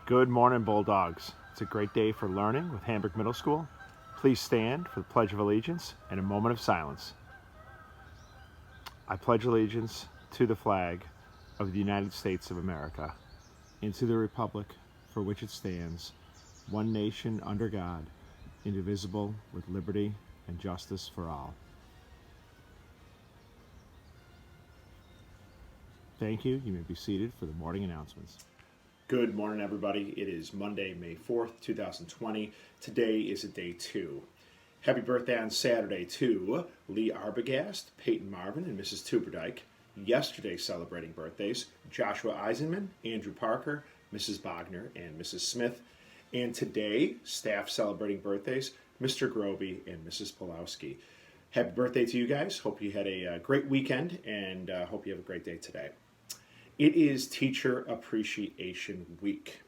Good morning, Bulldogs. It's a great day for learning with Hamburg Middle School. Please stand for the Pledge of Allegiance and a moment of silence. I pledge allegiance to the flag of the United States of America and to the republic for which it stands, one nation under God, indivisible, with liberty and justice for all. Thank you. You may be seated for the morning announcements. Good morning, everybody. It is Monday, May 4th, 2020. Today is a day 2. Happy birthday on Saturday to Lee Arbogast, Peyton Marvin, and Mrs. Tuberdike. Yesterday celebrating birthdays, Joshua Eisenman, Andrew Parker, Mrs. Bogner, and Mrs. Smith. And today, staff celebrating birthdays, Mr. Groby and Mrs. Pulowski. Happy birthday to you guys. Hope you had a great weekend and hope you have a great day today. It is Teacher Appreciation Week.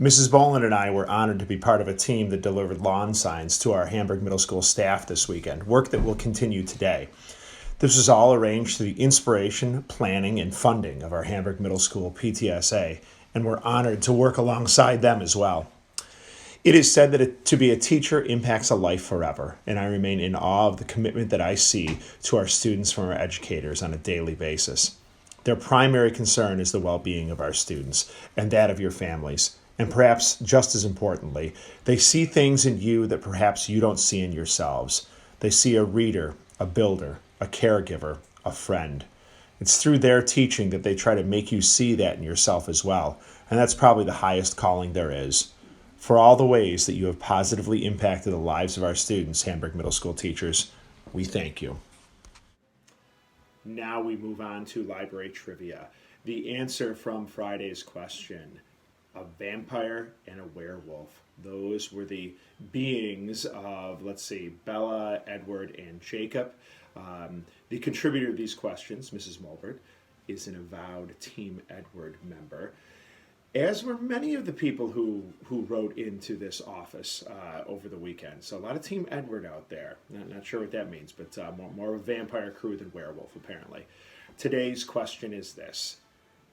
Mrs. Boland and I were honored to be part of a team that delivered lawn signs to our Hamburg Middle School staff this weekend, work that will continue today. This was all arranged through the inspiration, planning, and funding of our Hamburg Middle School PTSA, and we're honored to work alongside them as well. It is said that to be a teacher impacts a life forever, and I remain in awe of the commitment that I see to our students from our educators on a daily basis. Their primary concern is the well-being of our students and that of your families, and perhaps just as importantly, they see things in you that perhaps you don't see in yourselves. They see a reader, a builder, a caregiver, a friend. It's through their teaching that they try to make you see that in yourself as well, and that's probably the highest calling there is. For all the ways that you have positively impacted the lives of our students, Hamburg Middle School teachers, we thank you. Now we move on to library trivia. The answer from Friday's question, a vampire and a werewolf. Those were the beings of, Bella, Edward, and Jacob. The contributor of these questions, Mrs. Mulbert, is an avowed Team Edward member, as were many of the people who wrote into this office over the weekend. So a lot of Team Edward out there. Not sure what that means, but more of a vampire crew than werewolf, apparently. Today's question is this.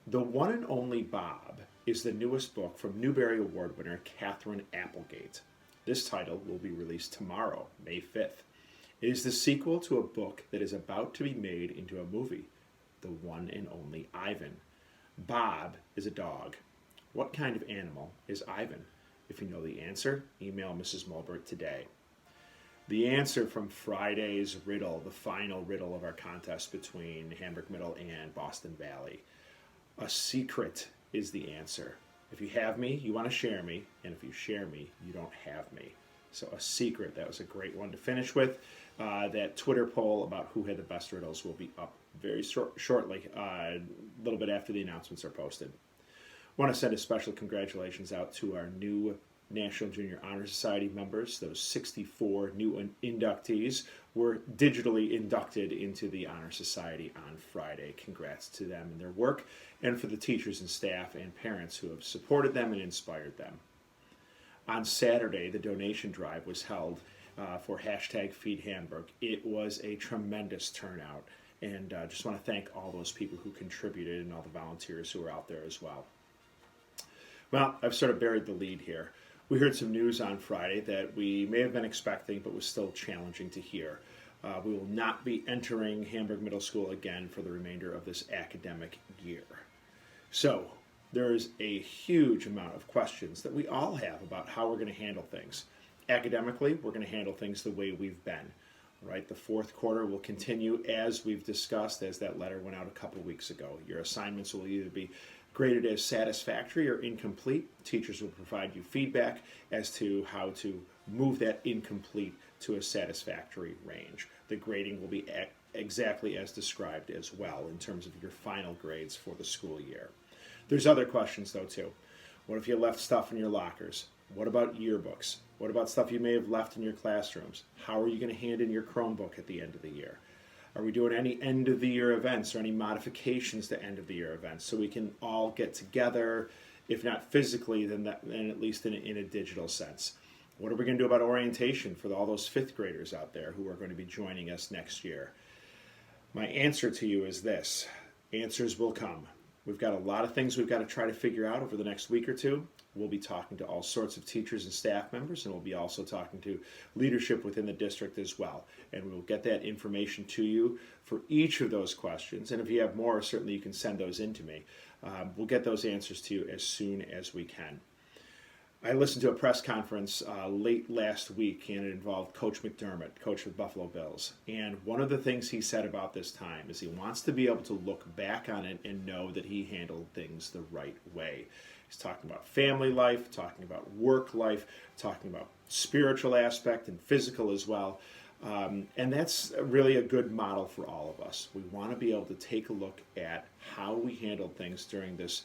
The One and Only Bob is the newest book from Newbery Award winner Katherine Applegate. This title will be released tomorrow, May 5th. It is the sequel to a book that is about to be made into a movie, The One and Only Ivan. Bob is a dog. What kind of animal is Ivan? If you know the answer, email Mrs. Mulbert today. The answer from Friday's riddle, the final riddle of our contest between Hamburg Middle and Boston Valley. A secret is the answer. If you have me, you want to share me, and if you share me, you don't have me. So a secret, that was a great one to finish with. That Twitter poll about who had the best riddles will be up very shortly, a little bit after the announcements are posted. I want to send a special congratulations out to our new National Junior Honor Society members. Those 64 new inductees were digitally inducted into the Honor Society on Friday. Congrats to them and their work, and for the teachers and staff and parents who have supported them and inspired them. On Saturday, the donation drive was held for #FeedHamburg. It was a tremendous turnout, and just want to thank all those people who contributed and all the volunteers who were out there as well. Well, I've sort of buried the lead here. We heard some news on Friday that we may have been expecting, but was still challenging to hear. We will not be entering Hamburg Middle School again for the remainder of this academic year. So, there's a huge amount of questions that we all have about how we're going to handle things. Academically, we're going to handle things the way we've been. Right? The fourth quarter will continue as we've discussed, as that letter went out a couple weeks ago. Your assignments will either be graded as satisfactory or incomplete. Teachers will provide you feedback as to how to move that incomplete to a satisfactory range. The grading will be exactly as described as well in terms of your final grades for the school year. There's other questions though too. What if you left stuff in your lockers? What about yearbooks? What about stuff you may have left in your classrooms? How are you going to hand in your Chromebook at the end of the year? Are we doing any end-of-the-year events or any modifications to end-of-the-year events so we can all get together, if not physically, then at least in a digital sense? What are we going to do about orientation for all those fifth graders out there who are going to be joining us next year? My answer to you is this. Answers will come. We've got a lot of things we've got to try to figure out over the next week or two. We'll be talking to all sorts of teachers and staff members, and we'll be also talking to leadership within the district as well. And we'll get that information to you for each of those questions. And if you have more, certainly you can send those in to me. We'll get those answers to you as soon as we can. I listened to a press conference late last week, and it involved Coach McDermott, coach of the Buffalo Bills. And one of the things he said about this time is he wants to be able to look back on it and know that he handled things the right way. He's talking about family life, talking about work life, talking about spiritual aspect and physical as well. And that's really a good model for all of us. We want to be able to take a look at how we handled things during this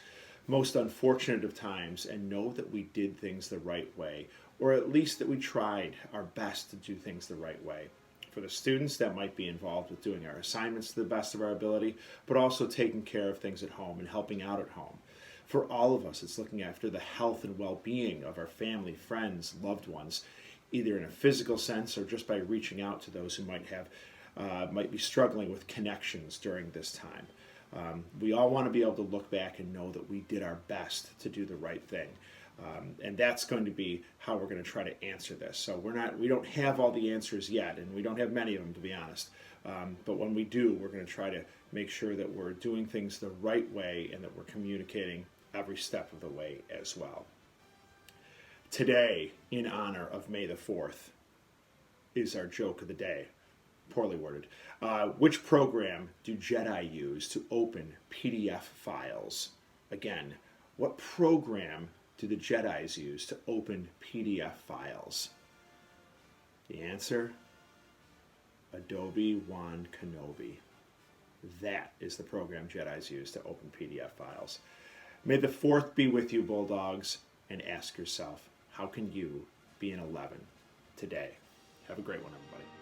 most unfortunate of times and know that we did things the right way, or at least that we tried our best to do things the right way. For the students, that might be involved with doing our assignments to the best of our ability, but also taking care of things at home and helping out at home. For all of us, it's looking after the health and well-being of our family, friends, loved ones, either in a physical sense or just by reaching out to those who might be struggling with connections during this time. We all want to be able to look back and know that we did our best to do the right thing. And that's going to be how we're going to try to answer this. So we don't have all the answers yet, and we don't have many of them, to be honest. But when we do, we're going to try to make sure that we're doing things the right way and that we're communicating every step of the way as well. Today, in honor of May the 4th, is our joke of the day. Poorly worded. Which program do Jedi use to open PDF files? Again, what program do the Jedis use to open PDF files? The answer? Obi-Wan Kenobi. That is the program Jedis use to open PDF files. May the 4th be with you, Bulldogs, and ask yourself, how can you be an 11 today? Have a great one, everybody.